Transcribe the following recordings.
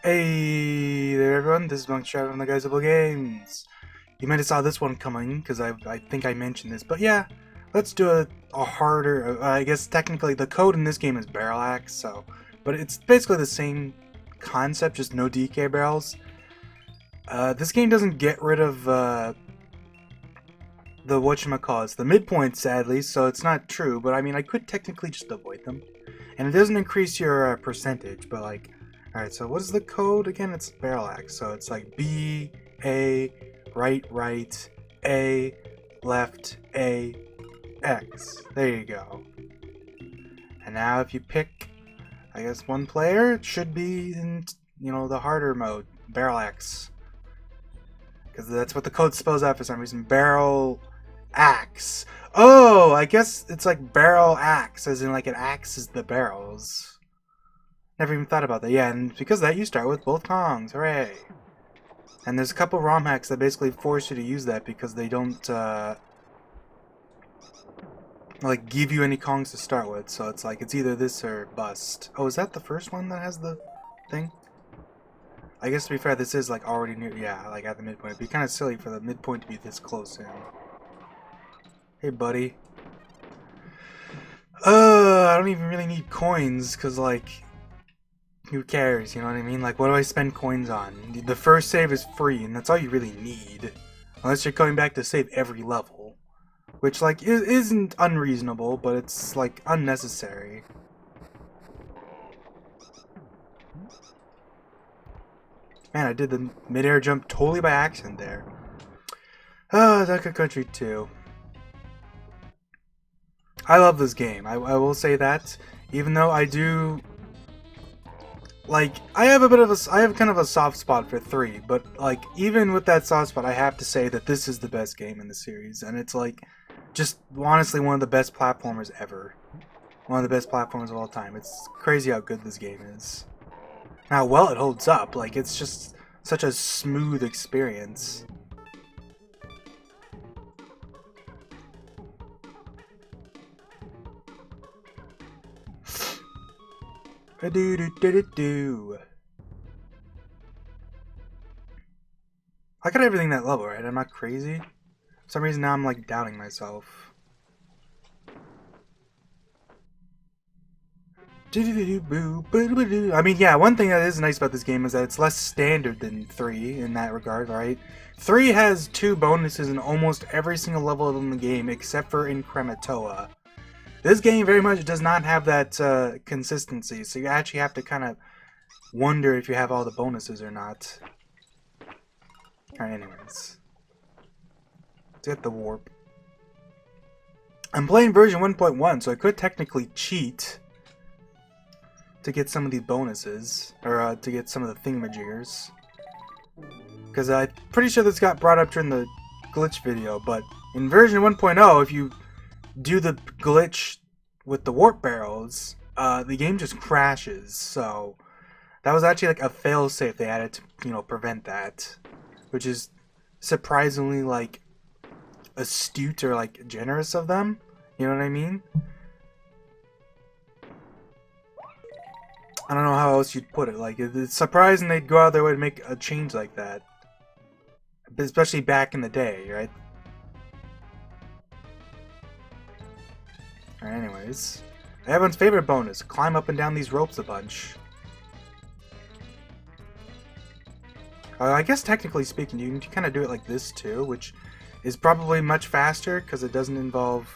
Hey there everyone, this is Monk Trav from the Guysable Games. You might have saw this one coming, because I think I mentioned this, but yeah, let's do a harder, I guess technically the code in this game is BARRALAX, so, but it's basically the same concept, just no DK barrels. This game doesn't get rid of the whatchamacallits, the midpoints sadly, so it's not true, but I mean I could technically just avoid them. And it doesn't increase your percentage, but like, alright, so what is the code again? It's BARRALAX, so it's like B, A, right, A, left, A, X. There you go. And now if you pick, I guess, one player, it should be in, you know, the harder mode, BARRALAX. Because that's what the code spells out for some reason, BARRALAX. Oh, I guess it's like barrel axe, as in like it axes the barrels. Never even thought about that. Yeah, and because of that, you start with both Kongs. Hooray! And there's a couple ROM hacks that basically force you to use that because they don't, like, give you any Kongs to start with. So it's like, it's either this or bust. Oh, is that the first one that has the thing? I guess to be fair, this is, like, already near, yeah, like, at the midpoint. It'd be kind of silly for the midpoint to be this close in. Hey, buddy. I don't even really need coins, because, like, who cares, you know what I mean? Like, what do I spend coins on? The first save is free, and that's all you really need. Unless you're coming back to save every level. Which, like, isn't unreasonable, but it's, like, unnecessary. Man, I did the mid-air jump totally by accident there. Ah, Duck Country 2. I love this game, I will say that. Even though I do... Like, I have kind of a soft spot for 3, but, like, even with that soft spot, I have to say that this is the best game in the series, and it's, like, just honestly one of the best platformers ever. One of the best platformers of all time. It's crazy how good this game is. How well it holds up, like, it's just such a smooth experience. Do. I got everything that level, right? I'm not crazy. For some reason now I'm like doubting myself. I mean, yeah, one thing that is nice about this game is that it's less standard than 3 in that regard, right? 3 has 2 bonuses in almost every single level in the game except for in Krematoa. This game very much does not have that consistency, so you actually have to kind of wonder if you have all the bonuses or not. Alright, anyways. Let's get the warp. I'm playing version 1.1, so I could technically cheat to get some of these bonuses, or to get some of the thingamajiggers. Because I'm pretty sure this got brought up during the glitch video, but in version 1.0, if you do the glitch with the warp barrels, the game just crashes. So that was actually like a failsafe they added to, you know, prevent that, which is surprisingly like astute or like generous of them. You know what I mean? I don't know how else you'd put it. Like, it's surprising they'd go out their way to make a change like that, especially back in the day, right? Alright, anyways. Everyone's favorite bonus, climb up and down these ropes a bunch. I guess technically speaking, you can kind of do it like this too, which is probably much faster because it doesn't involve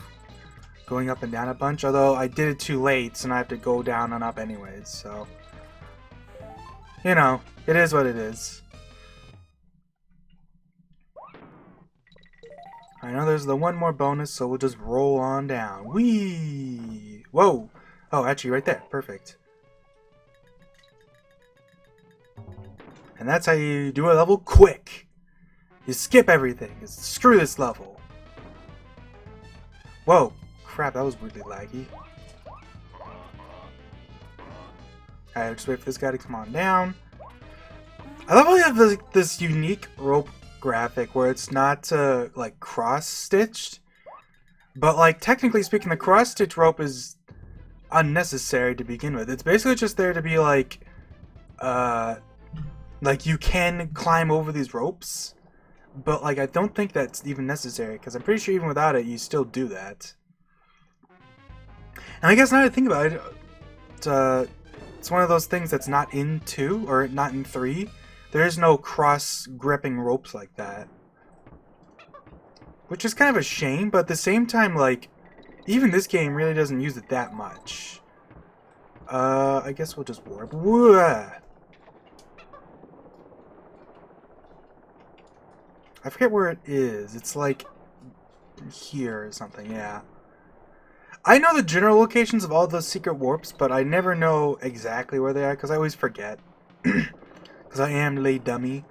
going up and down a bunch. Although I did it too late, so now I have to go down and up anyways, so... You know, it is what it is. I know there's the one more bonus, so we'll just roll on down. Whee! Whoa! Oh, actually right there. Perfect. And that's how you do a level quick. You skip everything. Screw this level. Whoa. Crap, that was weirdly laggy. Alright, just wait for this guy to come on down. I love how you have this unique rope graphic where it's not like cross-stitched, but like technically speaking the cross-stitch rope is unnecessary to begin with. It's basically just there to be like Like, you can climb over these ropes, but, like, I don't think that's even necessary, because I'm pretty sure even without it, you still do that. And I guess now that I think about it, it's one of those things that's not in 2, or not in 3. There is no cross-gripping ropes like that. Which is kind of a shame, but at the same time, like, even this game really doesn't use it that much. I guess we'll just warp. Whoa! I forget where it is. It's like here or something, yeah. I know the general locations of all the secret warps, but I never know exactly where they are because I always forget. Because I am lay dummy.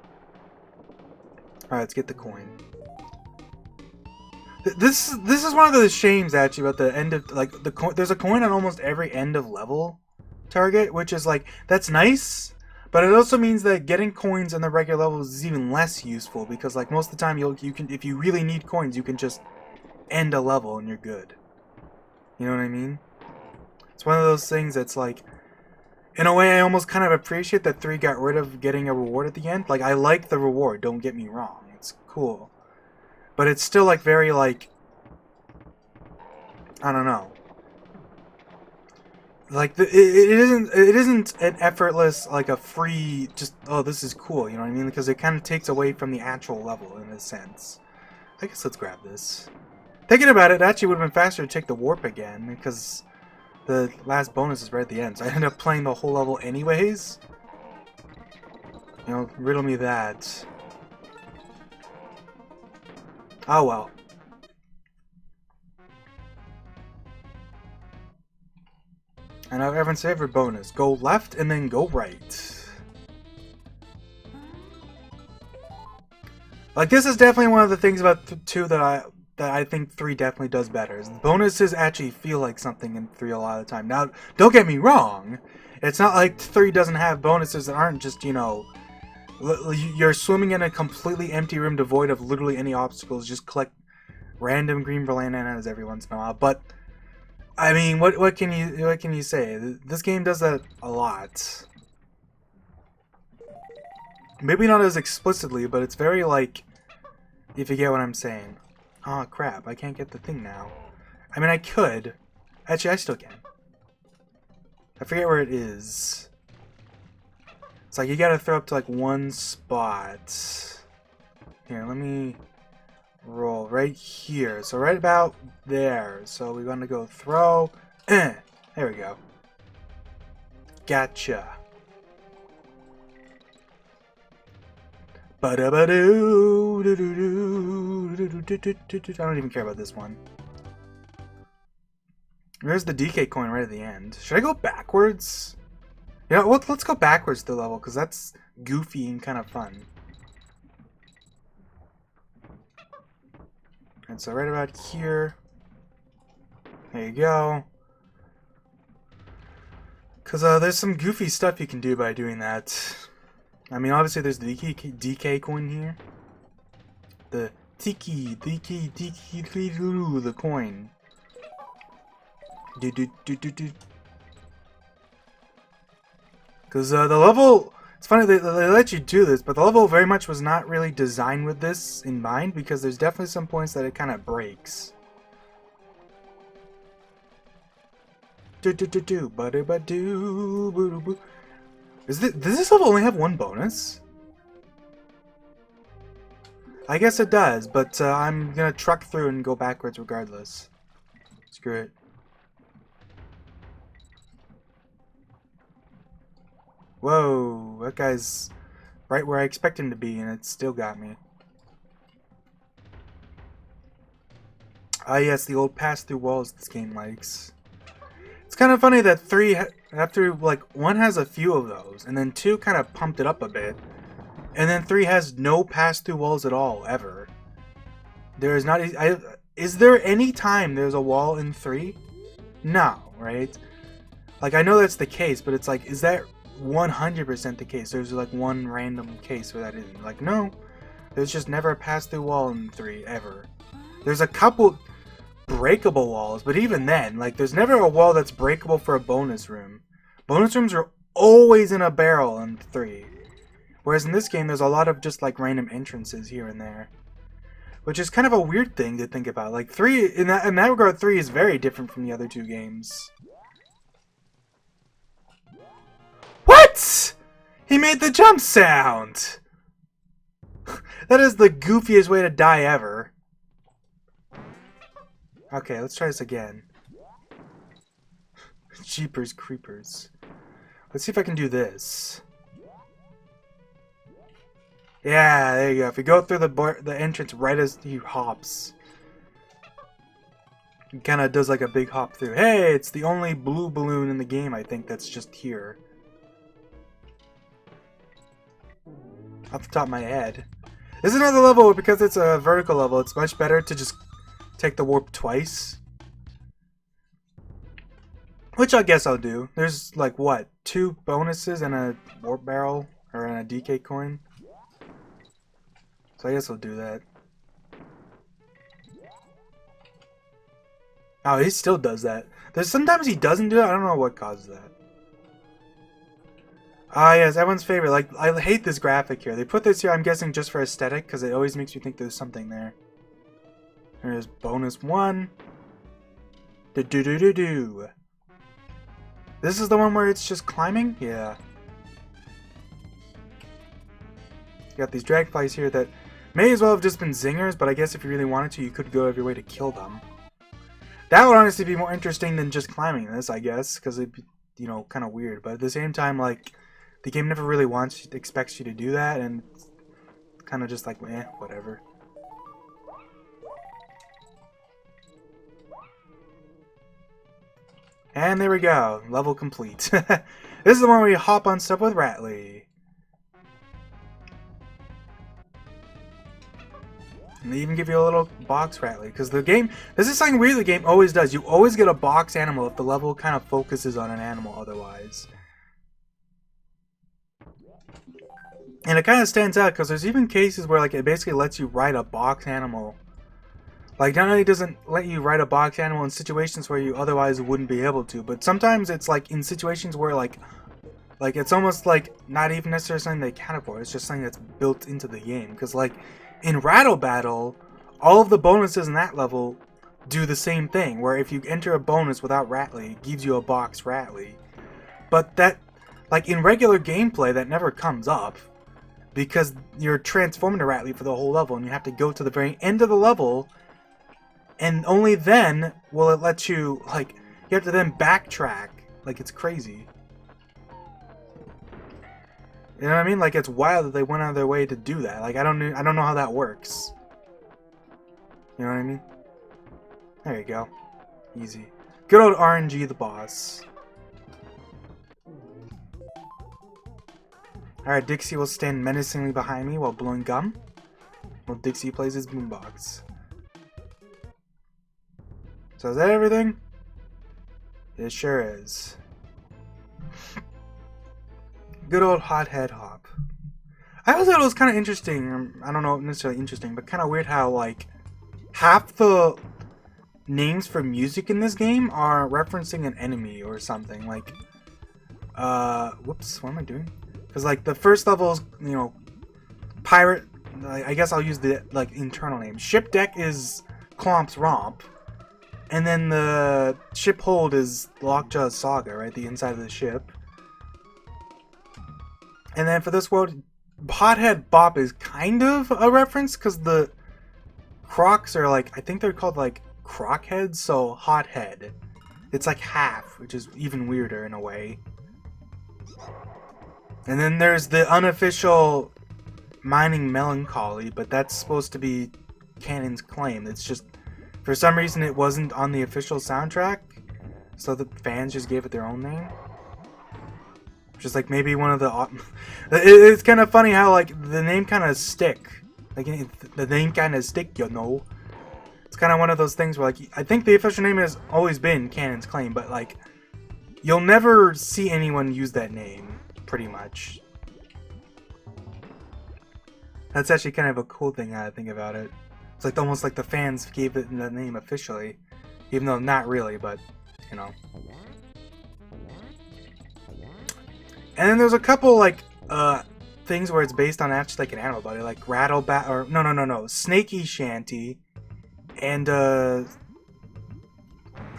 Alright, let's get the coin. This is one of the shames actually about the end of, like, the coin. There's a coin on almost every end of level target, which is like, that's nice. But it also means that getting coins on the regular levels is even less useful because, like, most of the time you can, if you really need coins, you can just end a level and you're good. You know what I mean? It's one of those things that's like, in a way, I almost kind of appreciate that 3 got rid of getting a reward at the end. Like, I like the reward, don't get me wrong. It's cool. But it's still, like, very, like, I don't know. Like, it isn't an effortless, like, a free, just, oh, this is cool, you know what I mean? Because it kind of takes away from the actual level, in a sense. I guess let's grab this. Thinking about it, it actually would have been faster to take the warp again, because the last bonus is right at the end, so I ended up playing the whole level anyways. You know, riddle me that. Oh well. And now everyone's favorite bonus. Go left and then go right. Like, this is definitely one of the things about 2 that I think 3 definitely does better. Is the bonuses actually feel like something in 3 a lot of the time. Now, don't get me wrong. It's not like 3 doesn't have bonuses that aren't just, you know, you're swimming in a completely empty room devoid of literally any obstacles. Just collect random green bananas every once in a while. But I mean, what can you say? This game does that a lot. Maybe not as explicitly, but it's very, like, if you get what I'm saying. Oh crap, I can't get the thing now. I mean, I could. Actually, I still can. I forget where it is. It's like you gotta throw up to, like, one spot. Here, let me roll right here. So right about there. So we're gonna go throw. There we go. Gotcha. I don't even care about this one. There's the DK coin right at the end. Should I go backwards? You know, let's go backwards to the level, because that's goofy and kind of fun. And so right about here. There you go. Because there's some goofy stuff you can do by doing that. I mean, obviously there's the DK coin here. The Tiki, the coin. Because the level, it's funny, they let you do this, but the level very much was not really designed with this in mind, because there's definitely some points that it kind of breaks. Does this level only have one bonus? I guess it does, but I'm gonna truck through and go backwards regardless. Screw it. Whoa, that guy's right where I expect him to be, and it still got me. Ah yes, the old pass-through walls this game likes. It's kind of funny that 3, after, like, 1 has a few of those, and then 2 kind of pumped it up a bit, and then 3 has no pass-through walls at all, ever. There is not... is there any time there's a wall in 3? No, right? Like, I know that's the case, but it's like, is that 100% the case? There's, like, one random case where that isn't. Like, no. There's just never a pass-through wall in 3, ever. There's a couple breakable walls, but even then, like, there's never a wall that's breakable for a bonus room. Bonus rooms are always in a barrel in 3. Whereas in this game, there's a lot of just like random entrances here and there. Which is kind of a weird thing to think about. Like 3, in that regard, 3 is very different from the other 2 games. What? He made the jump sound! That is the goofiest way to die ever. Okay, let's try this again. Jeepers creepers. Let's see if I can do this. Yeah, there you go. If you go through the entrance right as he hops, he kind of does like a big hop through. Hey, it's the only blue balloon in the game, I think, that's just here. Off the top of my head. This is another level, because it's a vertical level, it's much better to just take the warp twice. Which I guess I'll do. There's like, what, 2 bonuses and a warp barrel, or and a DK coin. So I guess I'll do that. Oh, he still does that. Sometimes he doesn't do it. I don't know what causes that. Ah, yes, everyone's favorite. Like, I hate this graphic here. They put this here, I'm guessing, just for aesthetic, because it always makes me think there's something there. There's bonus 1. Do-do-do-do-do. This is the one where it's just climbing? Yeah. You got these dragonflies here that may as well have just been zingers, but I guess if you really wanted to, you could go every way to kill them. That would honestly be more interesting than just climbing this, I guess, because it'd be, you know, kind of weird. But at the same time, like, the game never really expects you to do that, and it's kind of just like, eh, whatever. And there we go, level complete. This is the one where you hop on stuff with Ratley. And they even give you a little box Ratley, because the game, this is something weird the game always does. You always get a box animal if the level kind of focuses on an animal otherwise. And it kind of stands out, because there's even cases where like it basically lets you ride a box animal. Like, not only does it let you ride a box animal in situations where you otherwise wouldn't be able to, but sometimes it's like in situations where like it's almost like not even necessarily something they account for. It's just something that's built into the game. Because like in Rattle Battle, all of the bonuses in that level do the same thing. Where if you enter a bonus without Ratley, it gives you a box Ratley. But that, like in regular gameplay, that never comes up. Because you're transforming to Ratley for the whole level, and you have to go to the very end of the level. And only then will it let you, like, you have to then backtrack. Like, it's crazy. You know what I mean? Like, it's wild that they went out of their way to do that. Like, I don't know how that works. You know what I mean? There you go. Easy. Good old RNG the boss. Alright, Dixie will stand menacingly behind me while blowing gum, while Dixie plays his boombox. So is that everything? It sure is. Good old hothead hop. I always thought it was kind of interesting. I don't know necessarily interesting, but kind of weird how like half the names for music in this game are referencing an enemy or something. Like, whoops, what am I doing? Because like the first level is, you know, pirate. I guess I'll use the like internal name. Ship deck is Clomp's Romp. And then the ship hold is Lockjaw's Saga, right? The inside of the ship. And then for this world, Hothead Bop is kind of a reference, because the crocs are like, I think they're called like croc heads, so Hothead. It's like half, which is even weirder in a way. And then there's the unofficial Mining Melancholy, but that's supposed to be Canon's claim. It's just, for some reason, it wasn't on the official soundtrack, so the fans just gave it their own name. Just like maybe one of the... It's kind of funny how like the name kind of stick. Like the name kind of stick, you know. It's kind of one of those things where like I think the official name has always been Canon's Claim, but like you'll never see anyone use that name, pretty much. That's actually kind of a cool thing now that I think about it. It's like almost like the fans gave it the name officially, even though not really, but you know. And then there's a couple like things where it's based on actually like an animal body, like Rattlebat, or no, Snaky Shanty, and oh,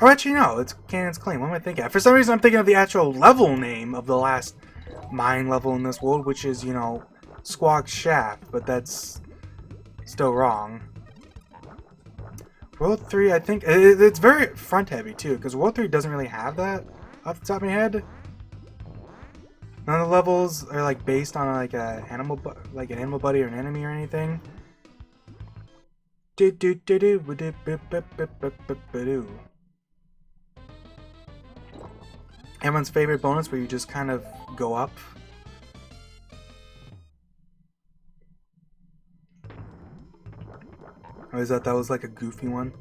actually no, it's Cannon's Claim. What am I thinking? For some reason, I'm thinking of the actual level name of the last mine level in this world, which is, you know, Squawk Shaft, but that's still wrong. World 3, I think it's very front heavy too, because World 3 doesn't really have that off the top of my head. None of the levels are like based on like an animal buddy or an enemy or anything. Everyone's favorite bonus where you just kind of go up. Or is that was like a goofy one?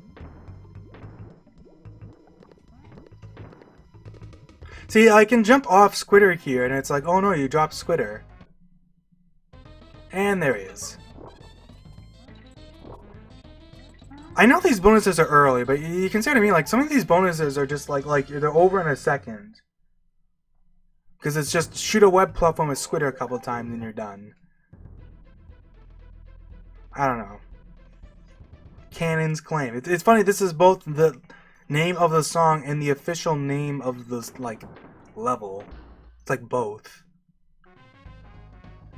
See, I can jump off Squitter here, and it's like, oh no, you dropped Squitter. And there he is. I know these bonuses are early, but you can see what I mean? Like, some of these bonuses are just like they're over in a second. Because it's just shoot a web platform with Squitter a couple times and you're done. I don't know. Cannon's Claim. It's funny, this is both the name of the song and the official name of the, like, level. It's like both.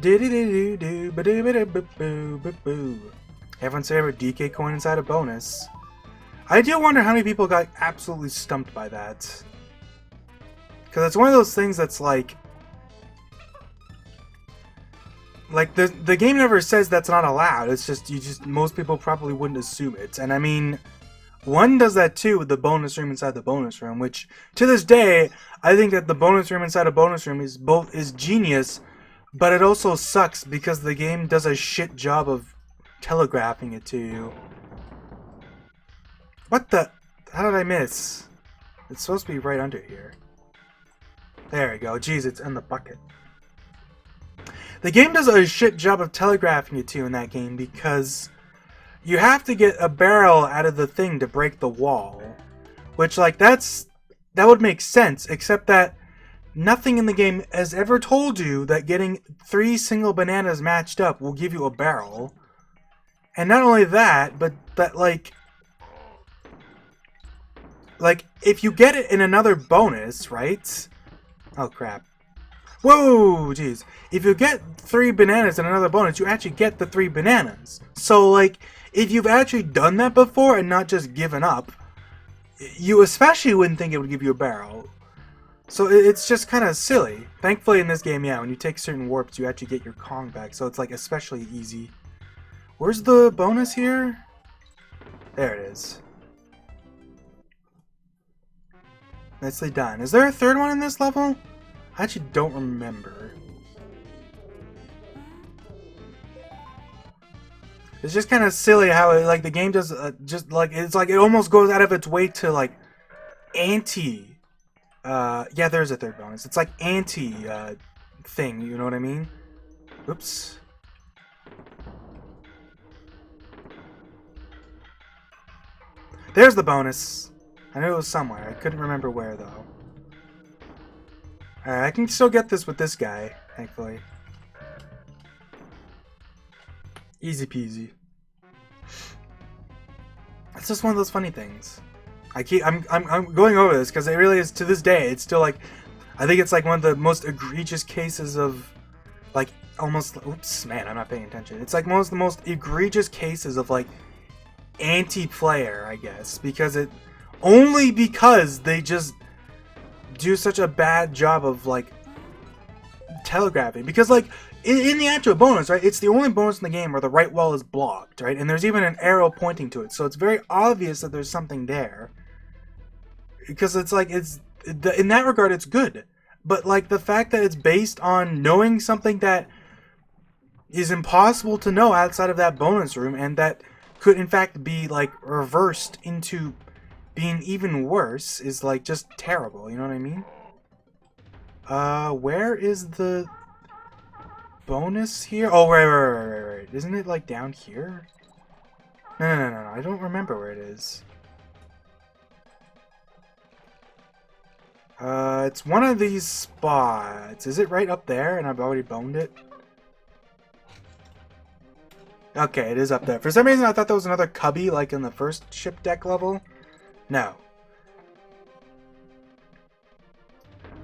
Everyone's favorite DK coin inside a bonus. I do wonder how many people got absolutely stumped by that. Because it's one of those things that's like the game never says that's not allowed. It's just most people probably wouldn't assume it. And I mean, one does that too with the bonus room inside the bonus room, which to this day I think that the bonus room inside a bonus room is genius, but it also sucks because the game does a shit job of telegraphing it to you. What the? How did I miss? It's supposed to be right under here. There we go. Jeez, it's in the bucket. The game does a shit job of telegraphing it to you in that game because you have to get a barrel out of the thing to break the wall. Which, like, that would make sense, except that nothing in the game has ever told you that getting 3 single bananas matched up will give you a barrel. And not only that, but that, like, if you get it in another bonus, right? Oh, crap. Whoa, jeez. If you get 3 bananas in another bonus, you actually get the 3 bananas. So, like, if you've actually done that before and not just given up, you especially wouldn't think it would give you a barrel. So it's just kind of silly. Thankfully in this game, yeah, when you take certain warps, you actually get your Kong back. So it's, like, especially easy. Where's the bonus here? There it is. Nicely done. Is there a third one in this level? I actually don't remember. It's just kind of silly how it, like, the game does just like it's like it almost goes out of its way to like anti. Yeah, there's a third bonus. It's like anti thing. You know what I mean? Oops. There's the bonus. I knew it was somewhere. I couldn't remember where though. Alright, I can still get this with this guy, thankfully. Easy peasy. It's just one of those funny things. I'm going over this because it really is, to this day, it's still like, I think it's like one of the most egregious cases of, like, almost, oops, man, I'm not paying attention. It's like one of the most egregious cases of, like, anti-player, I guess, only because they just do such a bad job of, like, telegraphing. Because, like, in the actual bonus, right, it's the only bonus in the game where the right wall is blocked, right, and there's even an arrow pointing to it, so it's very obvious that there's something there. Because it's like, in that regard, it's good. But, like, the fact that it's based on knowing something that is impossible to know outside of that bonus room, and that could, in fact, be, like, reversed into being even worse, is, like, just terrible, you know what I mean? Where is the bonus here? Oh, right. Isn't it, like, down here? No. I don't remember where it is. It's one of these spots. Is it right up there and I've already boned it? Okay, it is up there. For some reason, I thought there was another cubby, like in the first ship deck level. No.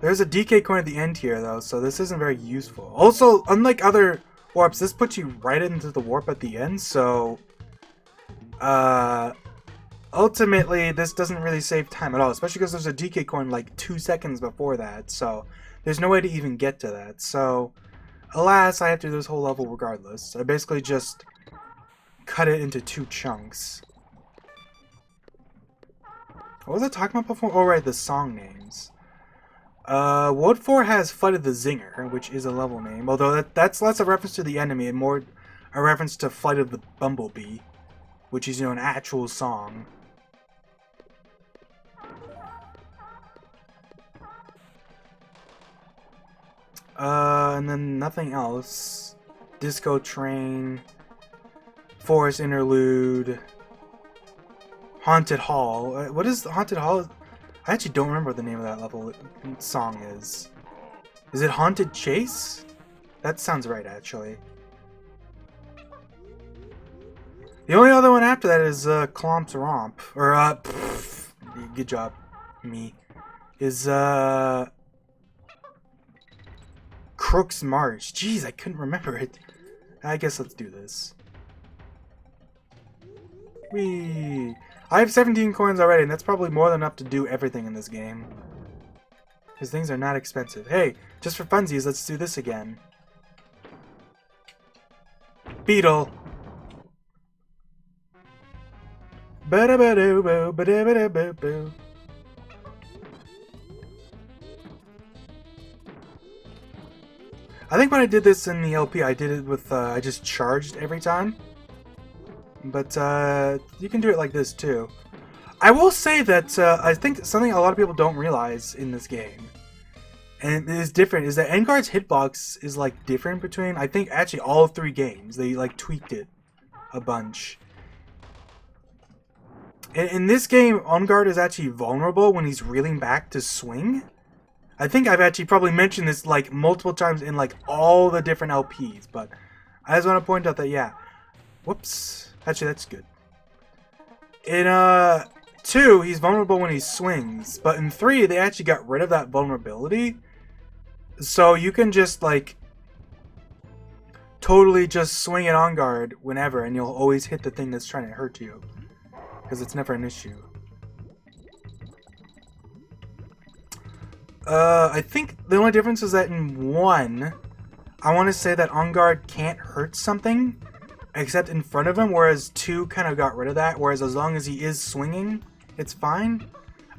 There's a DK coin at the end here, though, so this isn't very useful. Also, unlike other warps, this puts you right into the warp at the end, so... ultimately, this doesn't really save time at all, especially because there's a DK coin like 2 seconds before that, so there's no way to even get to that. So, alas, I have to do this whole level regardless. I basically just cut it into 2 chunks. What was I talking about before? Oh, right, the song names. World 4 has Flight of the Zinger, which is a level name, although that's less a reference to the enemy and more a reference to Flight of the Bumblebee, which is, you know, an actual song. And then nothing else. Disco Train, Forest Interlude, Haunted Hall. What is the Haunted Hall? I actually don't remember what the name of that level song is. Is it Haunted Chase? That sounds right, actually. The only other one after that is Clomp's Romp. Or, good job, me. Is, Crook's March. Jeez, I couldn't remember it. I guess let's do this. Whee! I have 17 coins already, and that's probably more than enough to do everything in this game. Because things are not expensive. Hey, just for funsies, let's do this again. Beetle! Ba-da-ba-doo-boo, ba-da-ba-da-boo-boo. I think when I did this in the LP, I did it with, I just charged every time. But, you can do it like this, too. I will say that, I think something a lot of people don't realize in this game, and it is different, is that Enguarde's hitbox is, like, different between, I think, actually all 3 games. They, like, tweaked it a bunch. In this game, Enguarde is actually vulnerable when he's reeling back to swing. I think I've actually probably mentioned this like multiple times in like all the different LPs, but I just want to point out that, yeah. Whoops. Actually, that's good. In 2, he's vulnerable when he swings, but in 3, they actually got rid of that vulnerability. So you can just like totally just swing it on guard whenever, and you'll always hit the thing that's trying to hurt you. Because it's never an issue. I think the only difference is that in 1, I want to say that on guard can't hurt something except in front of him, whereas 2 kind of got rid of that, whereas as long as he is swinging, it's fine.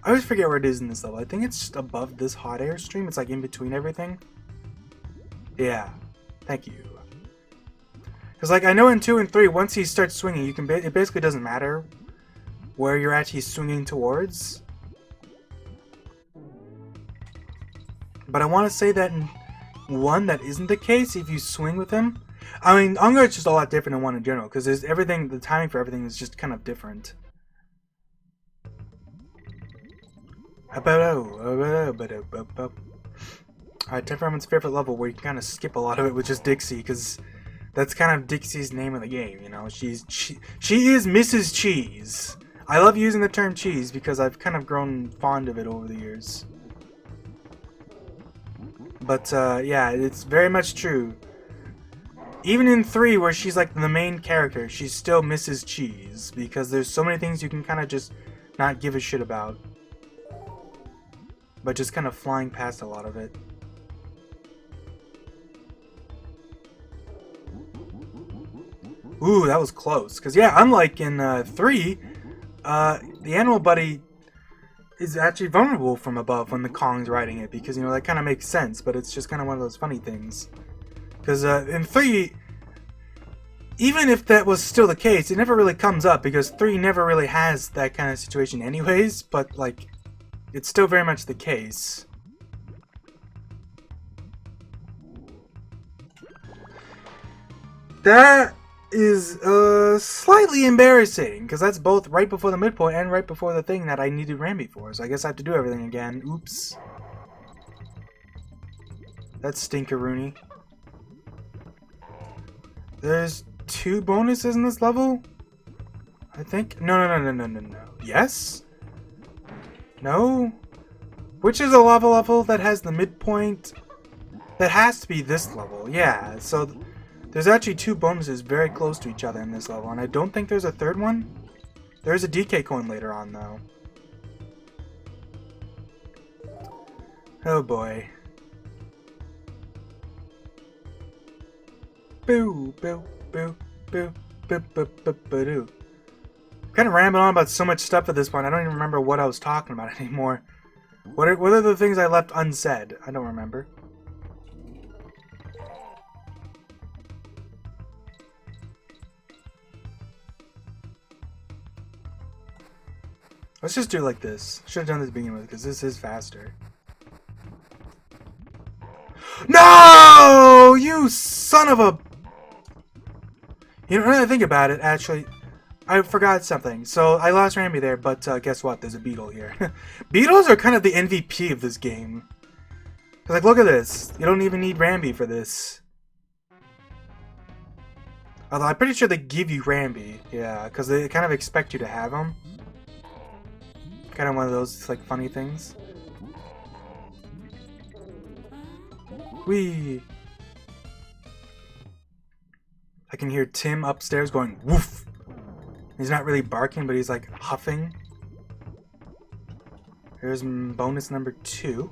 I always forget where it is in this level. I think it's just above this hot air stream. It's like in between everything. Yeah. Thank you. Because like I know in 2 and 3, once he starts swinging, you can it basically doesn't matter where you're actually swinging towards. But I want to say that in 1, that isn't the case if you swing with him. I mean, on guard's just a lot different in 1 in general, because there's everything, the timing for everything is just kind of different. Alright, Temperamen's favorite level, where you can kind of skip a lot of it, which is Dixie, because that's kind of Dixie's name of the game, you know? She is Mrs. Cheese. I love using the term cheese because I've kind of grown fond of it over the years. But, yeah, it's very much true. Even in 3, where she's like the main character, she's still Mrs. Cheese, because there's so many things you can kind of just not give a shit about. But just kind of flying past a lot of it. Ooh, that was close. Because, yeah, unlike in 3, the Animal Buddy is actually vulnerable from above when the Kong's riding it, because, you know, that kind of makes sense, but it's just kind of one of those funny things. Because in 3, even if that was still the case, it never really comes up, because 3 never really has that kind of situation anyways, but, like, it's still very much the case. That is slightly embarrassing, because that's both right before the midpoint and right before the thing that I needed Rambi for, so I guess I have to do everything again. Oops. That's stinkeroonie. There's 2 bonuses in this level? I think. No. Yes? No? Which is a lava level that has the midpoint? That has to be this level. Yeah, so there's actually 2 bonuses very close to each other in this level, and I don't think there's a third one. There's a DK coin later on, though. Oh boy. Boo, boo, boo, boo, boo, boo, boo, boo, doo. I'm kind of rambling on about so much stuff at this point, I don't even remember what I was talking about anymore. What are the things I left unsaid? I don't remember. Let's just do it like this. Should have done this to begin with, because this is faster. No! You son of a... You know, when I think about it, actually, I forgot something. So, I lost Rambi there, but guess what? There's a beetle here. Beetles are kind of the MVP of this game. Cause, like, look at this. You don't even need Rambi for this. Although, I'm pretty sure they give you Rambi. Yeah, because they kind of expect you to have them. Kind of one of those, like, funny things. Whee! I can hear Tim upstairs going, woof! He's not really barking, but he's, like, huffing. Here's bonus number 2.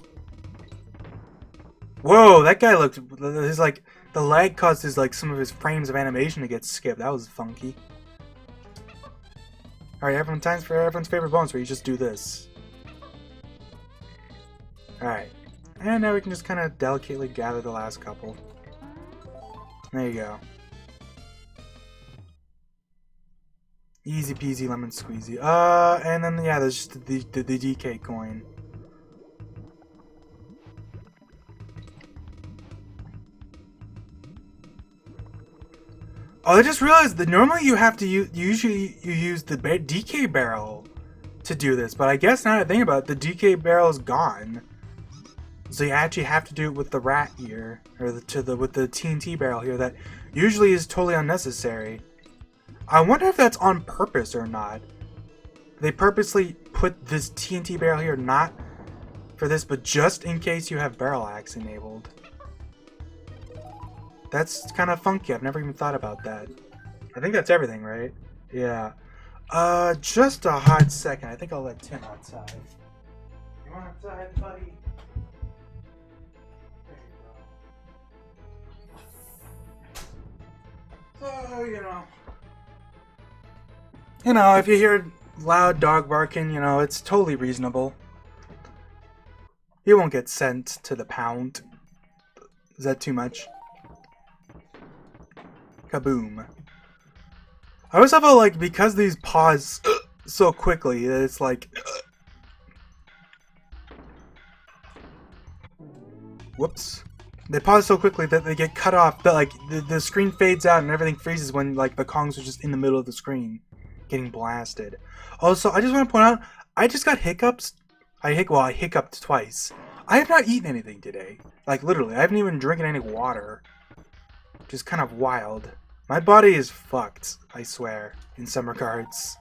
Whoa, that guy looked... His, like, the lag caused his, like, some of his frames of animation to get skipped. That was funky. Alright, time for everyone's favorite bonus where you just do this. Alright. And now we can just kind of delicately gather the last couple. There you go. Easy peasy lemon squeezy. And then, yeah, there's just the DK coin. Oh, I just realized that normally you have to usually you use the DK barrel to do this, but I guess now that I think about it, the DK barrel is gone. So you actually have to do it with the rat here, or with the TNT barrel here that usually is totally unnecessary. I wonder if that's on purpose or not. They purposely put this TNT barrel here not for this, but just in case you have BARRALAX enabled. That's kind of funky. I've never even thought about that. I think that's everything, right? Yeah. Just a hot second. I think I'll let Tim outside. You want outside, buddy? So, you know, if you hear loud dog barking, you know, it's totally reasonable. You won't get sent to the pound. Is that too much? Kaboom. I always felt like because these pause so quickly, it's like... Whoops. They pause so quickly that they get cut off, but like the screen fades out and everything freezes when like the Kongs are just in the middle of the screen getting blasted. Also, I just want to point out, I just got hiccups. I hiccuped twice. I have not eaten anything today. Like literally, I haven't even drinking any water. Which is kind of wild. My body is fucked, I swear, in some regards.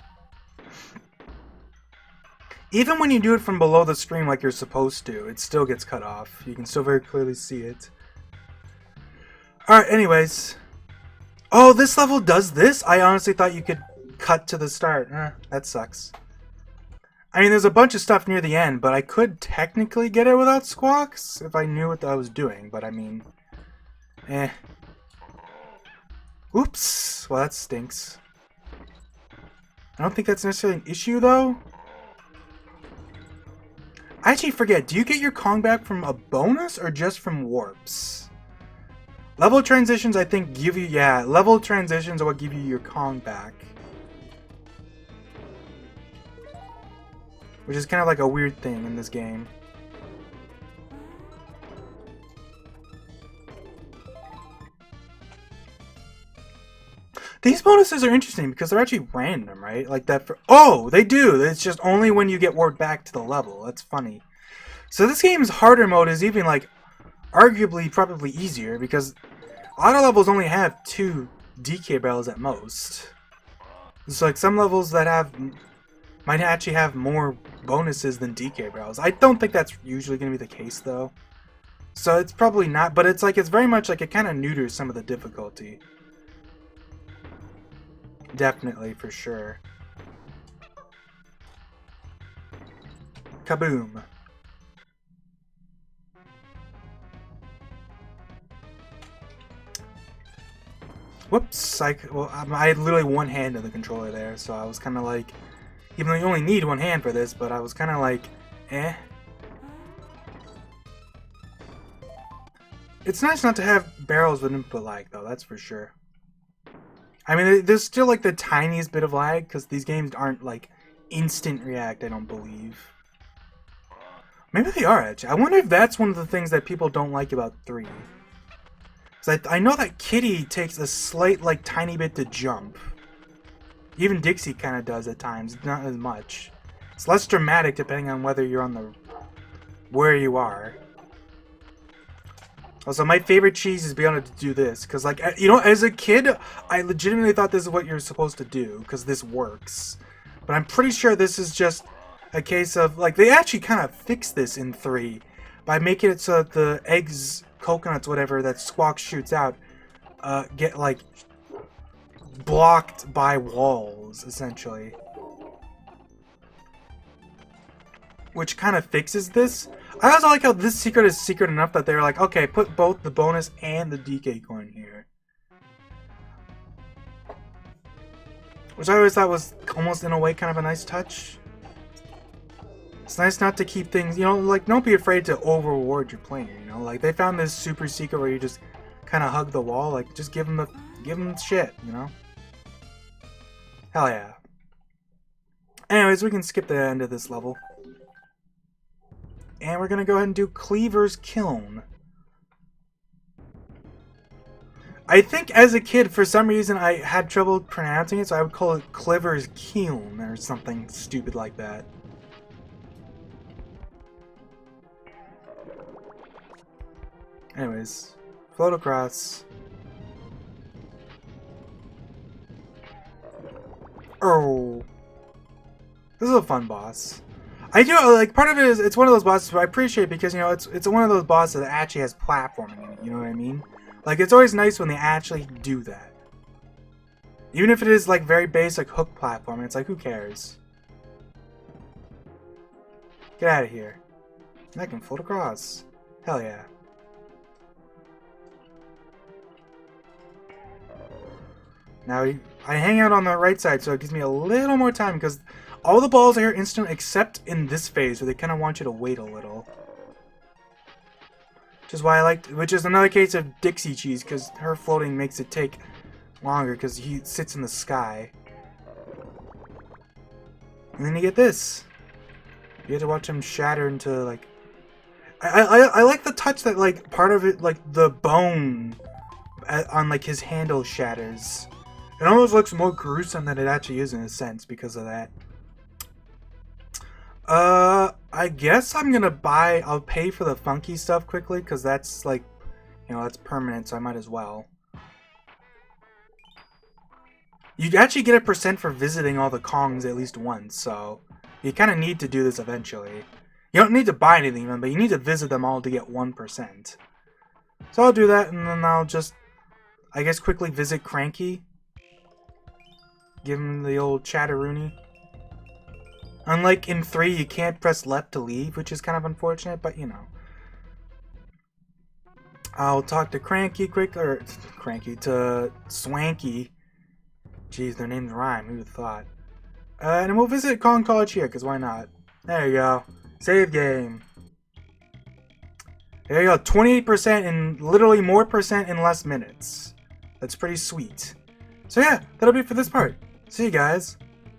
Even when you do it from below the screen like you're supposed to, it still gets cut off. You can still very clearly see it. Alright, anyways. Oh, this level does this? I honestly thought you could cut to the start. That sucks. I mean, there's a bunch of stuff near the end, but I could technically get it without squawks if I knew what I was doing, but I mean... Oops. Well, that stinks. I don't think that's necessarily an issue, though. I actually forget, do you get your Kong back from a bonus or just from warps? Level transitions, I think, give you... Yeah, level transitions are what give you your Kong back. Which is kind of like a weird thing in this game. These bonuses are interesting because they're actually random, right? Like that for... Oh, they do! It's just only when you get warped back to the level. That's funny. So this game's harder mode is even, like, arguably probably easier because a lot of levels only have two DK barrels at most. It's like some levels that might actually have more bonuses than DK barrels. I don't think that's usually going to be the case though. So it's probably not, but it's like it's very much like it kind of neuters some of the difficulty. Definitely, for sure. Kaboom. Whoops, I had literally one hand in the controller there, so I was kind of like, even though you only need one hand for this, but I was kind of like, eh. It's nice not to have barrels with input lag, though, that's for sure. I mean, there's still like the tiniest bit of lag, because these games aren't like instant react, I don't believe. Maybe they are, actually. I wonder if that's one of the things that people don't like about 3. I know that Kitty takes a slight, like, tiny bit to jump. Even Dixie kind of does at times, not as much. It's less dramatic depending on whether you're on the... where you are. Also, my favorite cheese is being able to do this, because, like, you know, as a kid, I legitimately thought this is what you're supposed to do, because this works. But I'm pretty sure this is just a case of, like, they actually kind of fixed this in 3 by making it so that the eggs... coconuts, whatever, that Squawk shoots out, get, like, blocked by walls, essentially. Which kind of fixes this. I also like how this secret is secret enough that they're like, okay, put both the bonus and the DK coin here. Which I always thought was almost, in a way, kind of a nice touch. It's nice not to keep things, you know, like, don't be afraid to over-reward your player, you know? Like, they found this super secret where you just kind of hug the wall, like, just give them shit, you know? Hell yeah. Anyways, we can skip the end of this level. And we're gonna go ahead and do Cleaver's Kiln. I think as a kid, for some reason, I had trouble pronouncing it, so I would call it Cleaver's Kiln, or something stupid like that. Anyways, float across. Oh, this is a fun boss. I do like, part of it is it's one of those bosses where I appreciate because, you know, it's one of those bosses that actually has platforming in it. You know what I mean? Like, it's always nice when they actually do that. Even if it is like very basic hook platforming, it's like, who cares? Get out of here! I can float across. Hell yeah! Now, I hang out on the right side, so it gives me a little more time, because all the balls are here instant, except in this phase, where they kind of want you to wait a little. Which is another case of Dixie Cheese, because her floating makes it take longer, because he sits in the sky. And then you get this. You get to watch him shatter into, like... I like the touch that, like, part of it, like, the bone on, like, his handle shatters. It almost looks more gruesome than it actually is in a sense because of that. I guess I'll pay for the funky stuff quickly because that's like, you know, that's permanent, so I might as well. You actually get a % for visiting all the Kongs at least once, so you kind of need to do this eventually. You don't need to buy anything even, but you need to visit them all to get 1%. So I'll do that, and then I'll just, I guess, quickly visit Cranky. Give him the old chatteroony. Unlike in 3, you can't press left to leave, which is kind of unfortunate, but you know. I'll talk to Cranky to Swanky. Jeez, their names rhyme, who would have thought. And we'll visit Kong College here, because why not? There you go. Save game. There you go, 28% and literally more % in less minutes. That's pretty sweet. So yeah, that'll be it for this part. See you guys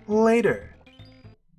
later.